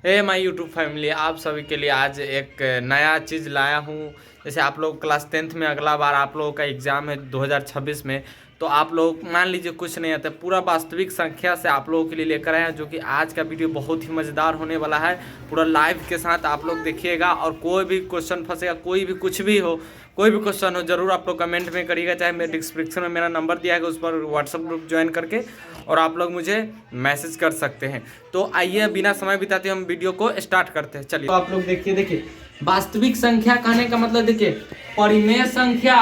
Hey my YouTube family, आप सभी के लिए आज एक नया चीज़ लाया हूँ। जैसे आप लोग क्लास 10th में अगला बार आप लोगों का एग्ज़ाम है 2026 में, तो आप लोग मान लीजिए कुछ नहीं आता, पूरा वास्तविक संख्या से आप लोगों के लिए लेकर आए हैं, जो कि आज का वीडियो बहुत ही मज़ेदार होने वाला है। पूरा लाइव के साथ आप लोग देखिएगा और कोई भी क्वेश्चन फंसेगा, कोई भी कुछ भी हो, कोई भी क्वेश्चन हो, ज़रूर आप लोग कमेंट में करिएगा। चाहे मेरे डिस्क्रिप्शन में मेरा नंबर दिया है, उस पर व्हाट्सअप ग्रुप ज्वाइन करके और आप लोग मुझे मैसेज कर सकते हैं। तो आइए बिना समय बिताते हम वीडियो को स्टार्ट करते हैं। चलिए, तो आप लोग देखिए वास्तविक संख्या कहने का मतलब देखिए, परिमेय संख्या,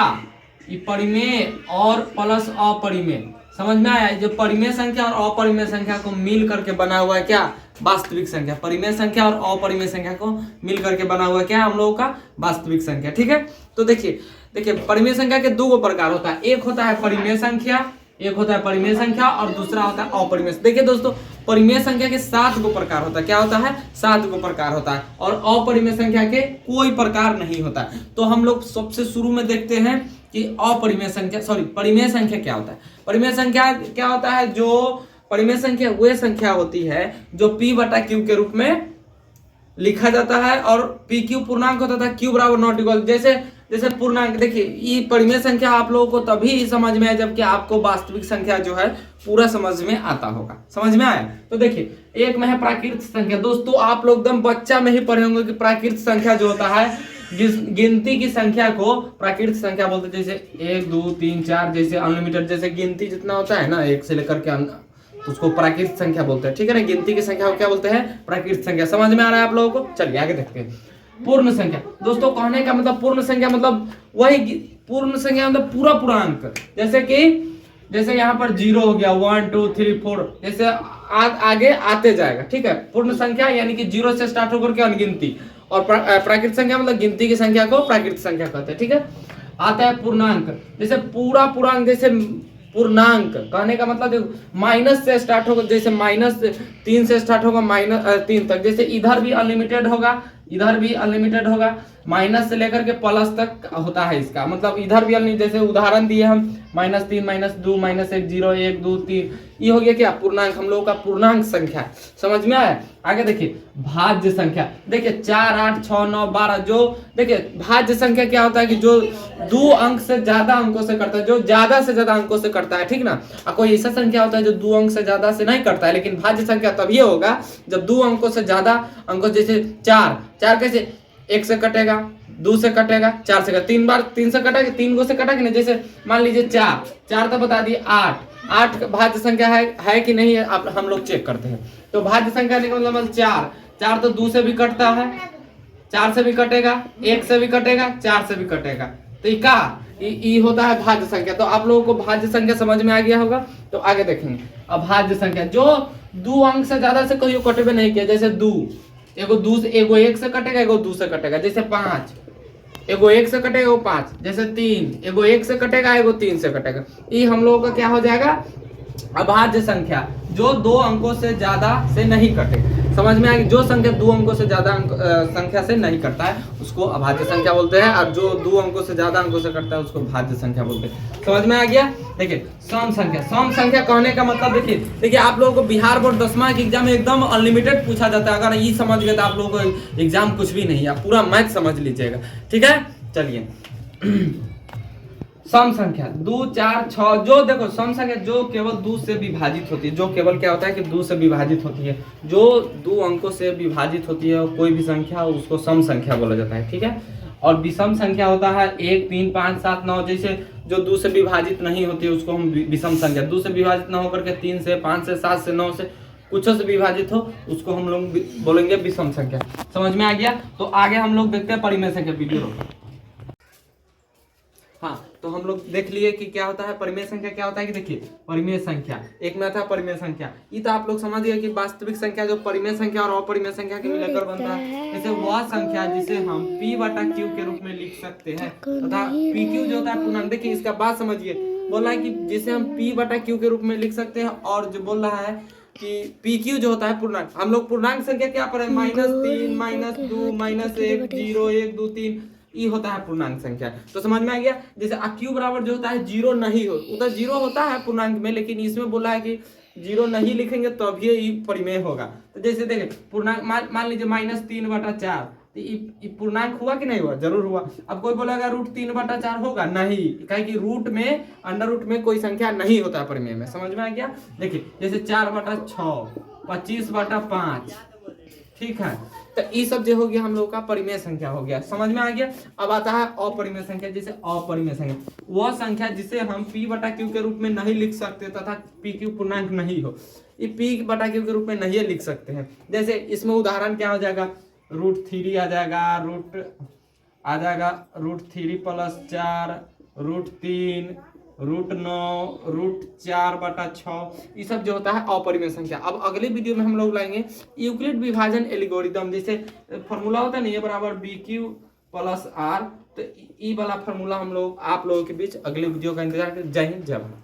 ये परिमेय और प्लस अपरिमेय, समझ में आया? जो परिमेय संख्या और अपरिमेय संख्या को मिल करके बना हुआ है क्या? वास्तविक संख्या। परिमेय संख्या और अपरिमेय संख्या को मिल करके बना हुआ है क्या? हम लोगों का वास्तविक संख्या। ठीक है, तो देखिए परिमेय संख्या के दो प्रकार होता है। एक होता है परिमेय संख्या, एक होता है परिमेय संख्या और दूसरा होता है अपरिमेय। देखिए दोस्तों, परिमेय संख्या के 7 गो प्रकार होता है। क्या होता है? 7 गो प्रकार होता है। और अपरिमेय संख्या के कोई प्रकार नहीं होता है। तो हम लोग सबसे शुरू में देखते हैं कि अपरिमेय संख्या, परिमेय संख्या क्या होता है। परिमेय संख्या क्या होता है? जो परिमेय संख्या वह संख्या होती है जो p/q के रूप में लिखा जाता है और PQ पूर्णांक होता था, Q बराबर नॉट इक्वल, जैसे पूर्णांक। देखिए, ये परिमेय संख्या आप लोगों को तभी समझ में आए जबकि आपको वास्तविक संख्या जो है पूरा समझ में आता होगा। समझ में आया? तो देखिए, एक में है प्राकृत संख्या। दोस्तों, आप लोग एकदम बच्चा में ही पढ़े होंगे कि प्राकृत संख्या जो होता है, गिनती की संख्या को प्राकृत संख्या बोलते हैं। जैसे 1 2 3 4, जैसे अनलिमिटेड, जैसे गिनती जितना होता है ना, 1 से लेकर के तो उसको प्राकृत संख्या बोलते हैं। ठीक है ना, गिनती की संख्या को क्या बोलते हैं? प्राकृत संख्या। समझ में आ रहा है आप लोगों को? चलिए आगे देखते हैं। पूर्ण संख्या। दोस्तों, कहने का मतलब पूर्ण संख्या मतलब वही पूर्ण संख्या मतलब पूरा पूर्णांक। जैसे यहाँ पर 0 हो गया, 1 2 3 4, जैसे आगे आते जाएगा। ठीक है, पूर्ण संख्या यानी कि 0 से स्टार्ट होकर के अनगिनती, और प्राकृत संख्या मतलब गिनती की संख्या को प्राकृत संख्या कहते हैं। ठीक है, आता है पूर्णांक। जैसे पूरा पूर्णांक, जैसे पूर्णांक कहने का मतलब देखो, माइनस से स्टार्ट होगा, जैसे -3 से स्टार्ट होगा -3 तक। जैसे इधर भी अनलिमिटेड होगा, इधर भी अनलिमिटेड होगा, माइनस से लेकर के प्लस तक होता है इसका मतलब। इधर भी अनलिमिटेड, जैसे उदाहरण दिए हम -3 -2 -1 0 1 2 3, ये हो गया क्या? पूर्णांक। हम लोगों का पूर्णांक संख्या। समझ में आया? आगे देखिए, भाज्य संख्या। देखिए 4 8 6 9 12, जो देखिए भाज्य संख्या क्या होता है कि जो 2 अंक से ज्यादा अंकों से करता है, जो ज्यादा से ज्यादा अंकों से करता है। ठीक ना, और कोई ऐसा संख्या होता है जो 2 अंक से ज्यादा से नहीं करता है, लेकिन भाज्य संख्या तभी होगा जब 2 अंकों से ज्यादा अंकों, जैसे 4 कैसे? 1 से कटेगा, 2 से कटेगा, 4 से कटेगा, 3 बार 3 से कटेगा, 3 गो से कटेगा ना। जैसे मान लीजिए 4 तो बता दिए, 8 भाज्य संख्या है कि नहीं है, आप हम लोग चेक करते हैं। तो भाज्य संख्या का मतलब 4 तो 2 से भी कटता है, 4 से भी कटेगा, 1 से भी कटेगा, 4 से भी कटेगा। तो ये होता है भाज्य संख्या। तो आप लोगों को भाज्य संख्या समझ में आ गया होगा। तो आगे देखेंगे अब भाज्य संख्या, जो 2 अंक से ज्यादा से कहीं कटे नहीं किया। जैसे 2, एगो 1 से कटेगा, एगो 2 से कटेगा। जैसे 5, एगो 1 से कटेगा, एगो 5। जैसे 3, एगो 1 से कटेगा, एगो 3 से कटेगा। ये हम लोगों का क्या हो जाएगा? अभाज्य संख्या, जो 2 अंकों से ज्यादा से नहीं कटे। समझ में आएगी? जो संख्या 2 अंकों से ज्यादा संख्या से नहीं करता है उसको अभाज्य संख्या बोलते हैं, और जो 2 अंकों से ज्यादा अंकों से करता है उसको भाज्य संख्या बोलते हैं। समझ में आ गया? देखिए सम संख्या। सम संख्या कहने का मतलब देखिए आप लोगों को बिहार बोर्ड 10वां के एग्जाम में एकदम अनलिमिटेड पूछा जाता है। अगर ये समझ गए तो आप लोगों को एग्जाम कुछ भी नहीं है, पूरा मैथ समझ लीजिएगा। ठीक है, चलिए सम संख्या 2 4 6, जो देखो सम संख्या जो केवल 2 से विभाजित होती है, जो केवल क्या होता है कि 2 से विभाजित होती है, जो 2 अंकों से विभाजित होती है, कोई भी संख्या उसको सम संख्या बोला जाता है। ठीक है, और विषम संख्या होता है 1 3 5 7 9, जैसे जो 2 से विभाजित नहीं होती है उसको हम विषम संख्या। 2 से विभाजित न होकर के 3 से 5 से 7 से 9 से कुछ से विभाजित हो उसको हम लोग बोलेंगे विषम संख्या। समझ में आ गया? तो आगे हम लोग देखते हैं परिमेय संख्या। वीडियो हाँ, तो हम लोग देख लिए कि क्या होता है परिमेय संख्या। क्या होता है कि देखिए परिमेय संख्या, एक में था परिमेय संख्या। ये तो आप लोग समझ गए कि वास्तविक संख्या जो परिमेय संख्या और अपरिमेय संख्या के मिलकर बनता है। जैसे वह संख्या जिसे हम p/q के रूप में लिख सकते हैं तथा pq जो होता है पूर्णांक। देखिए इसका बात समझिए, बोल रहा है कि जिसे हम p/q के रूप में लिख सकते हैं, और जो बोल रहा है कि PQ जो होता है पूर्णांक। हम लोग पूर्णांक संख्या क्या पढ़े? -3 -2 -1 0 1 2 3, ये होता है पूर्णांक संख्या। तो समझ में आ गया? जैसे q बराबर जो होता है 0 नहीं हो, उधर 0 होता है पूर्णांक में, लेकिन इसमें बोला है कि जीरो नहीं लिखेंगे तो भी ये परिमेय होगा। तो जैसे देखें पूर्णांक मान लीजिए -3/4, तो ये पूर्णांक हुआ कि नहीं हुआ? जरूर हुआ। अब कोई बोलेगा √3/4 होगा? नहीं, कहे कि रूट में अंडर रूट में कोई संख्या नहीं होता है परिमेय में। समझ में आ गया? देखिए जैसे 4/6, 25/5, ठीक है। तो ये सब जो हो गया हम लोग का परिमेय संख्या हो गया। समझ में आ गया? अब आता है अपरिमेय संख्या। जैसे अपरिमेय संख्या वह संख्या जिसे हम p/q के रूप में नहीं लिख सकते तथा pq पूर्णांक नहीं हो, ये p/q के रूप में नहीं लिख सकते हैं। जैसे इसमें उदाहरण क्या हो जाएगा? √3 आ जाएगा, √3 + 4, √3, √9, √4/6, ये सब जो होता है अपरिमेय संख्या। अब अगले वीडियो में हम लोग लाएंगे यूक्लिड विभाजन एल्गोरिथम। जैसे फॉर्मूला होता है ना, A = BQ + R, तो ये वाला फॉर्मूला हम लोग आप लोगों के बीच अगले वीडियो का इंतजार करें। जय हिंद, जय भारत।